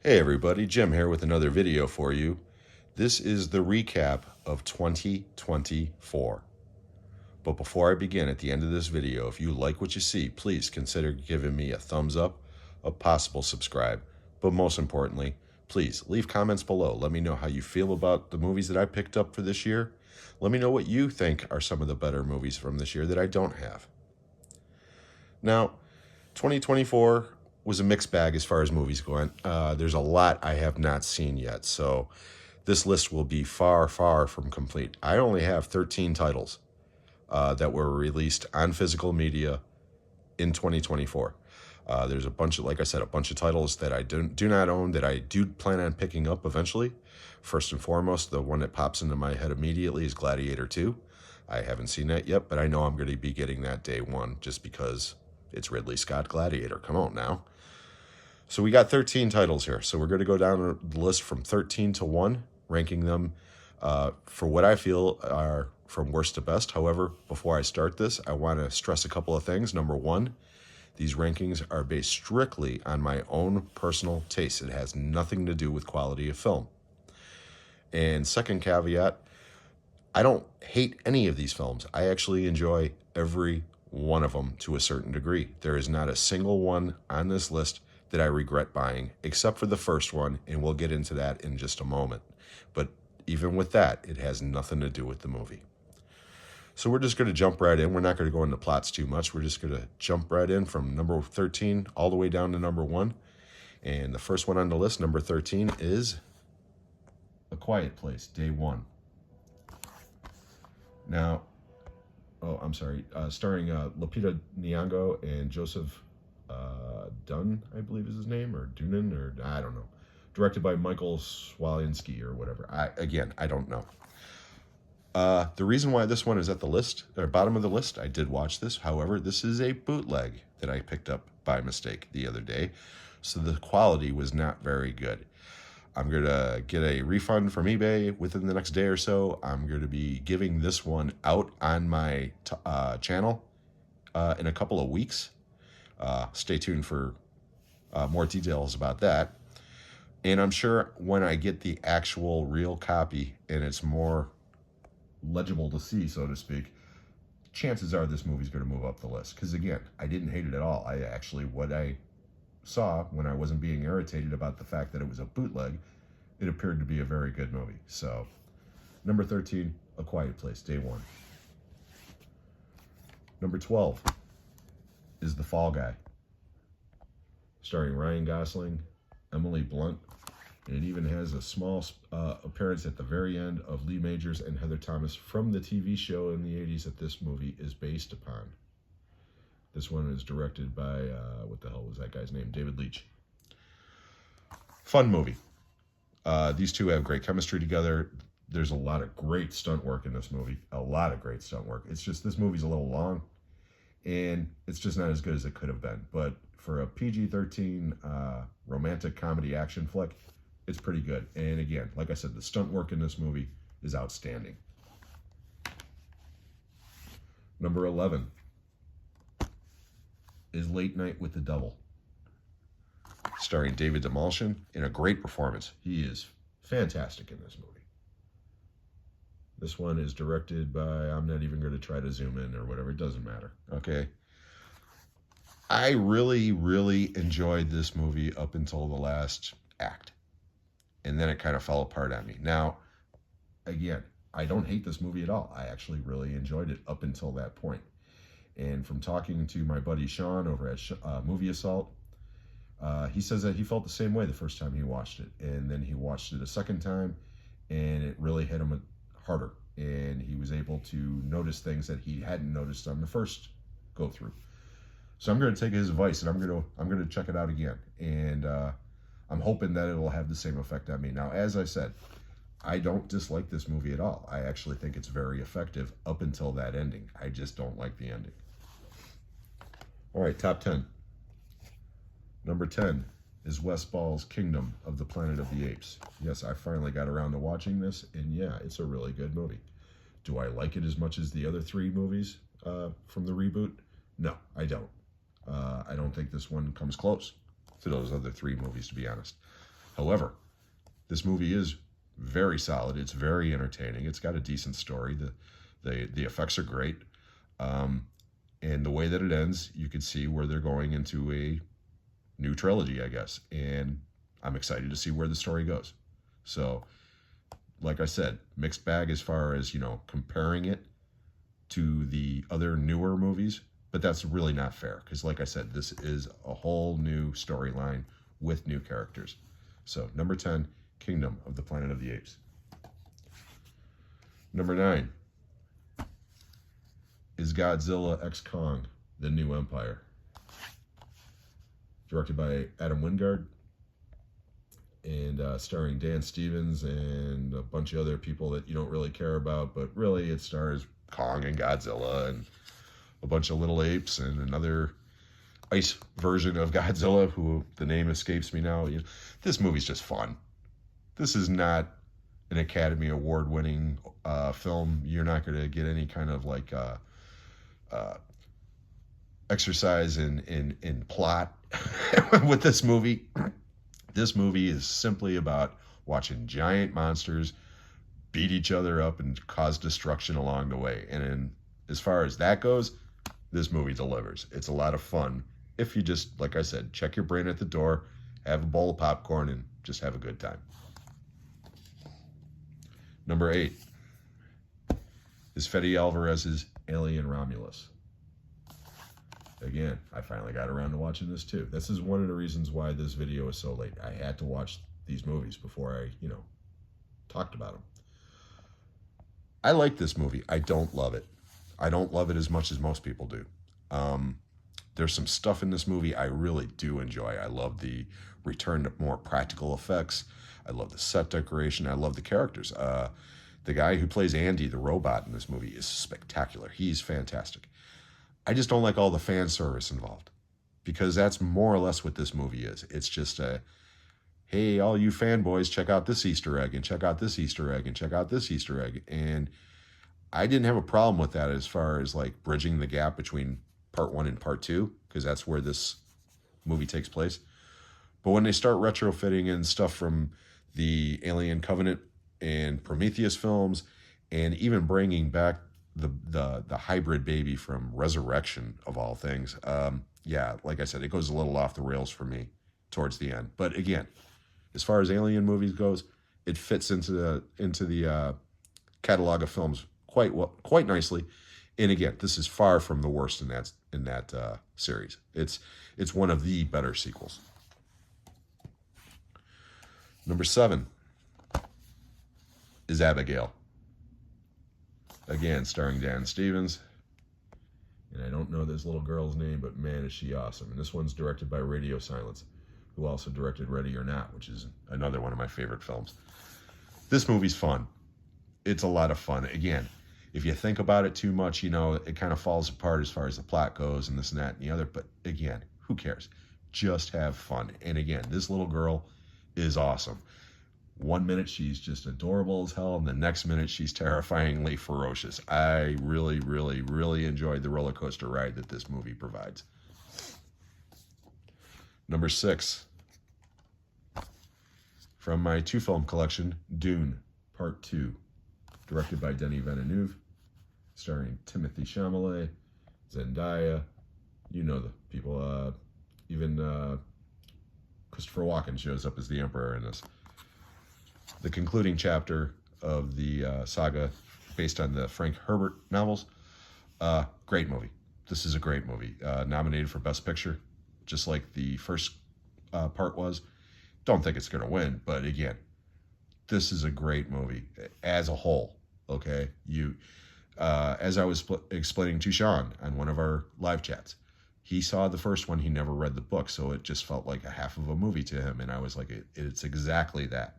Hey everybody, Jim here with another video for you. This is the recap of 2024. But before I begin, at the end of this video, if you like what you see, please consider giving me a thumbs up, a possible subscribe, but most importantly, please leave comments below. Let me know how you feel about the movies that I picked up for this year. Let me know what you think are some of the better movies from this year that I don't have. Now, 2024 was a mixed bag as far as movies go. There's a lot I have not seen yet, so this list will be far, far from complete. I only have 13 titles that were released on physical media in 2024. There's a bunch of, like I said, a bunch of titles that I do not own that I do plan on picking up eventually. First and foremost, the one that pops into my head immediately is Gladiator 2. I haven't seen that yet, but I know I'm going to be getting that day one just because it's Ridley Scott Gladiator. Come on now. So we got 13 titles here. So we're going to go down the list from 13 to 1, ranking them for what I feel are from worst to best. However, before I start this, I want to stress a couple of things. Number one, these rankings are based strictly on my own personal taste. It has nothing to do with quality of film. And second caveat, I don't hate any of these films. I actually enjoy every one of them to a certain degree. There is not a single one on this list that I regret buying, except for the first one, and we'll get into that in just a moment. But even with that, it has nothing to do with the movie. So we're just going to jump right in. We're not going to go into plots too much. We're just going to jump right in from number 13 all the way down to number 1. And the first one on the list, number 13, is A Quiet Place, Day 1. Now, starring Lupita Nyong'o and Joseph Dunn, I believe is his name, or Dunan, or I don't know. Directed by Michael Swalinsky or whatever. I don't know. The reason why this one is at the list, or bottom of the list, I did watch this. However, this is a bootleg that I picked up by mistake the other day, so the quality was not very good. I'm going to get a refund from eBay within the next day or so. I'm going to be giving this one out on my channel in a couple of weeks. Stay tuned for more details about that. And I'm sure when I get the actual real copy and it's more legible to see, so to speak, chances are this movie's going to move up the list. Because again, I didn't hate it at all. What I saw when I wasn't being irritated about the fact that it was a bootleg, it appeared to be a very good movie. So, number 13, A Quiet Place, Day 1. Number 12 is The Fall Guy, starring Ryan Gosling, Emily Blunt, and it even has a small appearance at the very end of Lee Majors and Heather Thomas from the TV show in the 80s that this movie is based upon. This one is directed by, what the hell was that guy's name? David Leitch. Fun movie. These two have great chemistry together. There's a lot of great stunt work in this movie. A lot of great stunt work. It's just, this movie's a little long, and it's just not as good as it could have been. But for a PG-13 romantic comedy action flick, it's pretty good. And again, like I said, the stunt work in this movie is outstanding. Number 11 is Late Night with the Devil, starring David Demolshin in a great performance. He is fantastic in this movie. This one is directed by, I'm not even going to try to zoom in or whatever, it doesn't matter, okay? I really, really enjoyed this movie up until the last act, and then it kind of fell apart on me. Now, again, I don't hate this movie at all. I actually really enjoyed it up until that point. And from talking to my buddy Sean over at MovieAssault, he says that he felt the same way the first time he watched it. And then he watched it a second time, and it really hit him harder. And he was able to notice things that he hadn't noticed on the first go-through. So I'm going to take his advice, and I'm going to check it out again. And I'm hoping that it'll have the same effect on me. Now, as I said, I don't dislike this movie at all. I actually think it's very effective up until that ending. I just don't like the ending. All right, top 10. Number 10 is Wes Ball's Kingdom of the Planet of the Apes. Yes, I finally got around to watching this, and yeah, it's a really good movie. Do I like it as much as the other three movies from the reboot? No, I don't. I don't think this one comes close to those other three movies, to be honest. However, this movie is very solid. It's very entertaining. It's got a decent story. The effects are great. And the way that it ends, you can see where they're going into a new trilogy, I guess. And I'm excited to see where the story goes. So, like I said, mixed bag as far as, comparing it to the other newer movies. But that's really not fair because, like I said, this is a whole new storyline with new characters. So, number 10, Kingdom of the Planet of the Apes. Number 9 is Godzilla x Kong, The New Empire. Directed by Adam Wingard and starring Dan Stevens and a bunch of other people that you don't really care about, but really it stars Kong and Godzilla and a bunch of little apes and another ice version of Godzilla, who the name escapes me now. This movie's just fun. This is not an Academy Award-winning film. You're not going to get any kind of exercise in plot with this movie. This movie is simply about watching giant monsters beat each other up and cause destruction along the way. And as far as that goes, this movie delivers. It's a lot of fun if you just, like I said, check your brain at the door, have a bowl of popcorn, and just have a good time. Number 8 is Fede Alvarez's Alien Romulus. Again, I finally got around to watching this too. This is one of the reasons why this video is so late. I had to watch these movies before I, talked about them. I like this movie. I don't love it. I don't love it as much as most people do. There's some stuff in this movie I really do enjoy. I love the return to more practical effects. I love the set decoration. I love the characters. The guy who plays Andy, the robot in this movie, is spectacular. He's fantastic. I just don't like all the fan service involved, because that's more or less what this movie is. It's just hey, all you fanboys, check out this Easter egg, and check out this Easter egg, and check out this Easter egg. And I didn't have a problem with that as far as bridging the gap between part 1 and part 2, because that's where this movie takes place. But when they start retrofitting in stuff from the Alien Covenant and Prometheus films, and even bringing back the hybrid baby from Resurrection, of all things, yeah, like I said, it goes a little off the rails for me towards the end. But again, as far as Alien movies goes, it fits into the catalog of films quite nicely. And again, this is far from the worst in that series. It's one of the better sequels. Number 7 is Abigail. Again, starring Dan Stevens. And I don't know this little girl's name, but man, is she awesome. And this one's directed by Radio Silence, who also directed Ready or Not, which is another one of my favorite films. This movie's fun. It's a lot of fun. Again, if you think about it too much, it kind of falls apart as far as the plot goes and this and that and the other. But again, who cares? Just have fun. And again, this little girl is awesome. One minute she's just adorable as hell, and the next minute she's terrifyingly ferocious. I really, really, really enjoyed the roller coaster ride that this movie provides. Number 6, from my 2-film collection, Dune, Part 2, directed by Denis Villeneuve, starring Timothée Chalamet, Zendaya, the people, even Christopher Walken shows up as the Emperor in this. The concluding chapter of the saga, based on the Frank Herbert novels. Great movie. This is a great movie. Nominated for Best Picture, just like the first part was. Don't think it's going to win, but again, this is a great movie as a whole. Okay, as I was explaining to Sean on one of our live chats, he saw the first one. He never read the book, so it just felt like a half of a movie to him, and I was like, it's exactly that.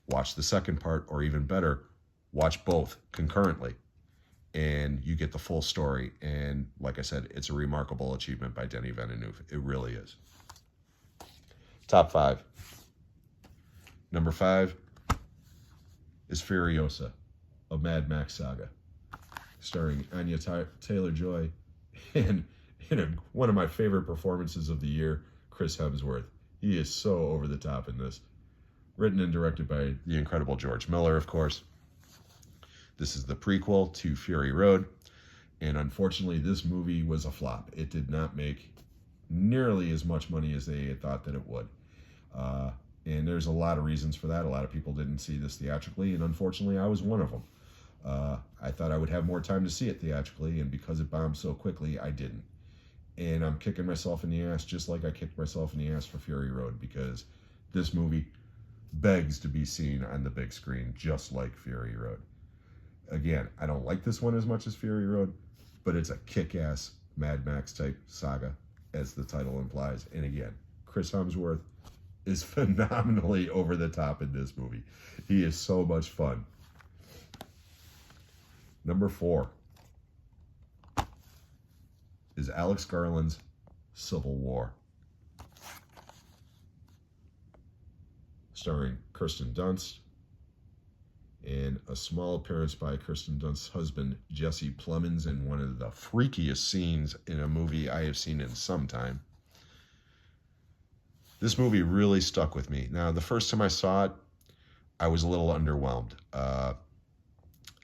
Watch the second part, or even better, watch both concurrently, and you get the full story. And like I said, it's a remarkable achievement by Denis Villeneuve. It really is. Top 5. Number 5 is Furiosa, a Mad Max saga, starring Anya Taylor-Joy and one of my favorite performances of the year, Chris Hemsworth. He is so over the top in this. written and directed by the incredible George Miller, of course. This is the prequel to Fury Road, and unfortunately, this movie was a flop. It did not make nearly as much money as they had thought that it would. And there's a lot of reasons for that. A lot of people didn't see this theatrically, and unfortunately, I was one of them. I thought I would have more time to see it theatrically, and because it bombed so quickly, I didn't. And I'm kicking myself in the ass just like I kicked myself in the ass for Fury Road, because this movie begs to be seen on the big screen, just like Fury Road. Again, I don't like this one as much as Fury Road, but it's a kick-ass Mad Max type saga, as the title implies. And again, Chris Hemsworth is phenomenally over the top in this movie. He is so much fun. Number 4 is Alex Garland's Civil War, starring Kirsten Dunst, and a small appearance by Kirsten Dunst's husband, Jesse Plemons, in one of the freakiest scenes in a movie I have seen in some time. This movie really stuck with me. Now, the first time I saw it, I was a little underwhelmed.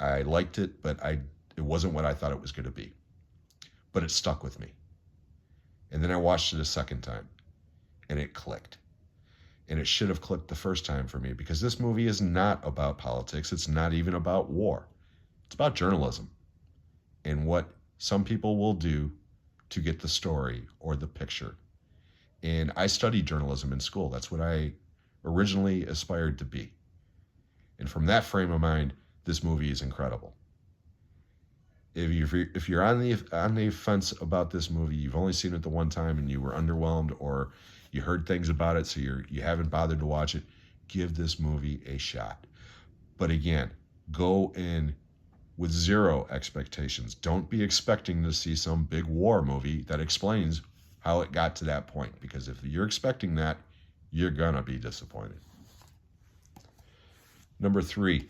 I liked it, but it wasn't what I thought it was going to be. But it stuck with me. And then I watched it a second time, and it clicked. And it should have clicked the first time for me, because this movie is not about politics. It's not even about war. It's about journalism and what some people will do to get the story or the picture. And I studied journalism in school. That's what I originally aspired to be. And from that frame of mind, this movie is incredible. If you're on the fence about this movie, you've only seen it the one time and you were underwhelmed, or you heard things about it so you haven't bothered to watch it, give this movie a shot. But again, go in with zero expectations. Don't be expecting to see some big war movie that explains how it got to that point, because if you're expecting that, you're gonna be disappointed. Number 3,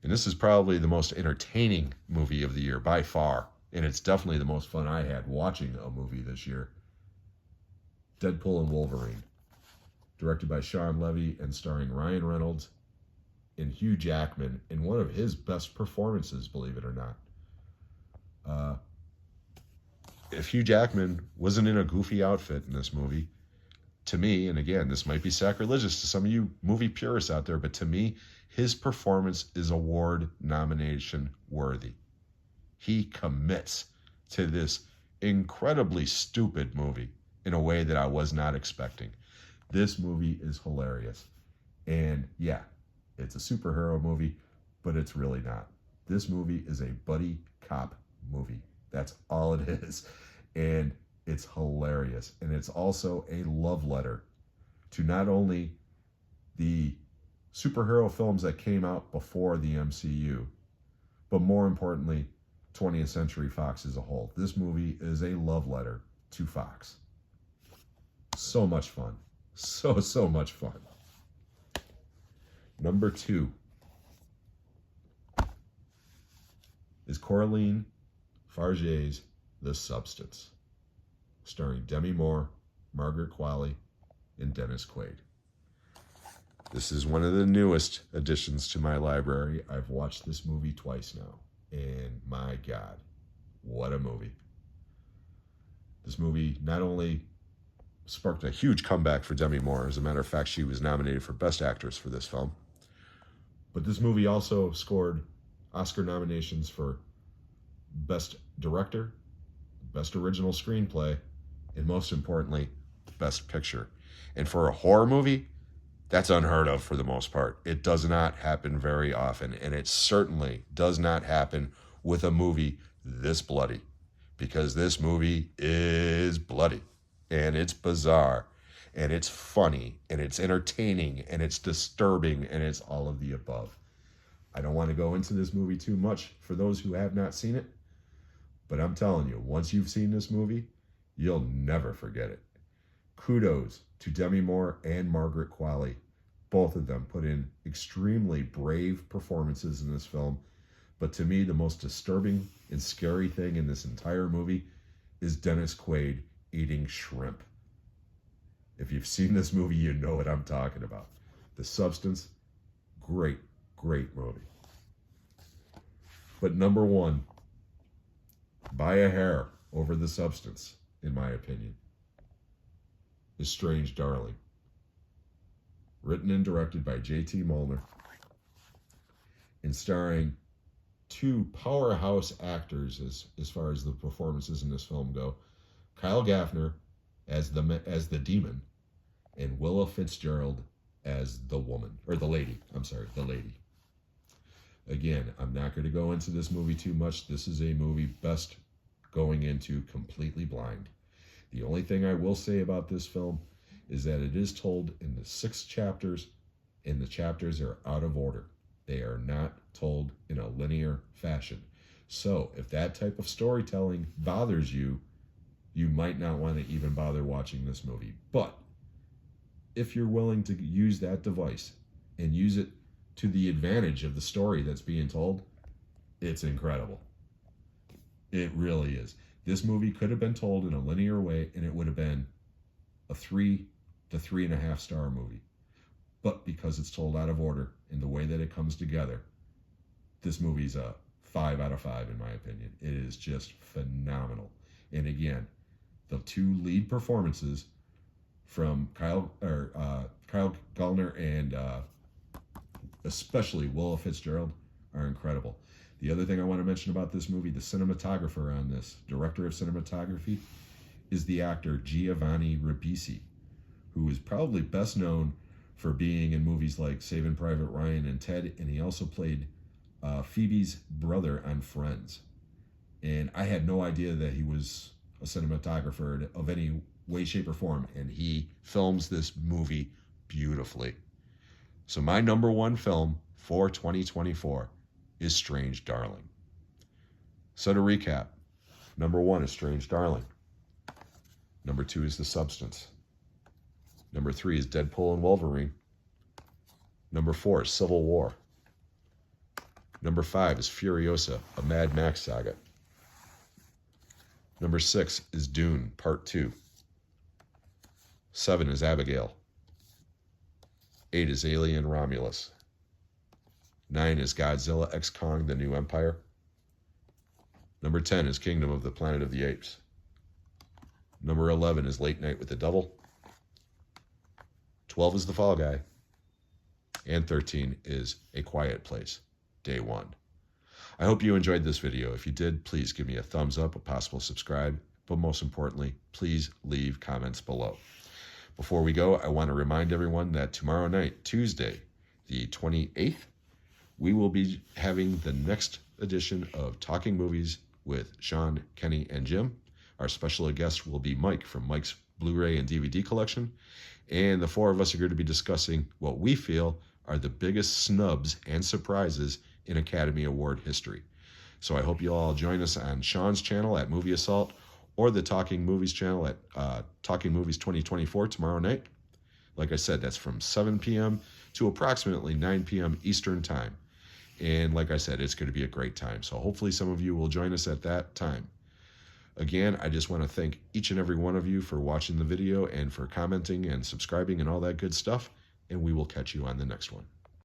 and this is probably the most entertaining movie of the year by far, and it's definitely the most fun I had watching a movie this year. Deadpool and Wolverine, directed by Sean Levy and starring Ryan Reynolds and Hugh Jackman in one of his best performances, believe it or not. If Hugh Jackman wasn't in a goofy outfit in this movie, to me, and again, this might be sacrilegious to some of you movie purists out there, but to me, his performance is award nomination worthy. He commits to this incredibly stupid movie in a way that I was not expecting. This movie is hilarious. And yeah, it's a superhero movie, but it's really not. This movie is a buddy cop movie. That's all it is. And it's hilarious. And it's also a love letter to not only the superhero films that came out before the MCU, but more importantly, 20th Century Fox as a whole. This movie is a love letter to Fox. So much fun. So much fun. Number 2 is Coraline Farge's The Substance, starring Demi Moore, Margaret Qualley, and Dennis Quaid. This is one of the newest additions to my library. I've watched this movie twice now, and my God, what a movie. This movie not only sparked a huge comeback for Demi Moore. As a matter of fact, she was nominated for Best Actress for this film. But this movie also scored Oscar nominations for Best Director, Best Original Screenplay, and most importantly, Best Picture. And for a horror movie, that's unheard of for the most part. It does not happen very often, and it certainly does not happen with a movie this bloody, because this movie is bloody. And it's bizarre, and it's funny, and it's entertaining, and it's disturbing, and it's all of the above. I don't want to go into this movie too much for those who have not seen it, but I'm telling you, once you've seen this movie, you'll never forget it. Kudos to Demi Moore and Margaret Qualley. Both of them put in extremely brave performances in this film, but to me, the most disturbing and scary thing in this entire movie is Dennis Quaid eating shrimp. If you've seen this movie, you know what I'm talking about. The Substance, great, great movie. But number one, by a hair over The Substance, in my opinion, is Strange Darling. Written and directed by J.T. Molnar, and starring two powerhouse actors as far as the performances in this film go. Kyle Gaffner as the demon, and Willa Fitzgerald as the woman, or the lady. I'm sorry, the lady. Again, I'm not going to go into this movie too much. This is a movie best going into completely blind. The only thing I will say about this film is that it is told in the 6 chapters, and the chapters are out of order. They are not told in a linear fashion. So if that type of storytelling bothers you, you might not want to even bother watching this movie. But if you're willing to use that device and use it to the advantage of the story that's being told, it's incredible. It really is. This movie could have been told in a linear way, and it would have been a 3 to 3.5 star movie. But because it's told out of order in the way that it comes together, this movie's a 5 out of 5 in my opinion. It is just phenomenal. And again, the 2 lead performances from Kyle Gallner and especially Willa Fitzgerald are incredible. The other thing I want to mention about this movie, the cinematographer on this, director of cinematography, is the actor Giovanni Ribisi, who is probably best known for being in movies like Saving Private Ryan and Ted, and he also played Phoebe's brother on Friends. And I had no idea that he was a cinematographer of any way, shape, or form, and he films this movie beautifully. So my number one film for 2024 is Strange Darling. So to recap, number 1 is Strange Darling. Number 2 is The Substance. Number 3 is Deadpool and Wolverine. Number 4 is Civil War. Number 5 is Furiosa, a Mad Max saga. Number 6 is Dune, Part 2. 7 is Abigail. 8 is Alien Romulus. 9 is Godzilla x Kong, The New Empire. Number 10 is Kingdom of the Planet of the Apes. Number 11 is Late Night with the Devil. 12 is The Fall Guy. And 13 is A Quiet Place, Day 1. I hope you enjoyed this video. If you did, please give me a thumbs up, a possible subscribe, but most importantly, please leave comments below. Before we go, I want to remind everyone that tomorrow night, Tuesday, the 28th, we will be having the next edition of Talking Movies with Sean, Kenny, and Jim. Our special guest will be Mike from Mike's Blu-ray and DVD collection. And the 4 of us are going to be discussing what we feel are the biggest snubs and surprises in Academy Award history. So I hope you all join us on Sean's channel at MovieAssault or the Talking Movies channel at Talking Movies 2024 tomorrow night. Like I said, that's from 7 p.m. to approximately 9 p.m. Eastern Time. And like I said, it's going to be a great time. So hopefully some of you will join us at that time. Again, I just want to thank each and every one of you for watching the video and for commenting and subscribing and all that good stuff. And we will catch you on the next one.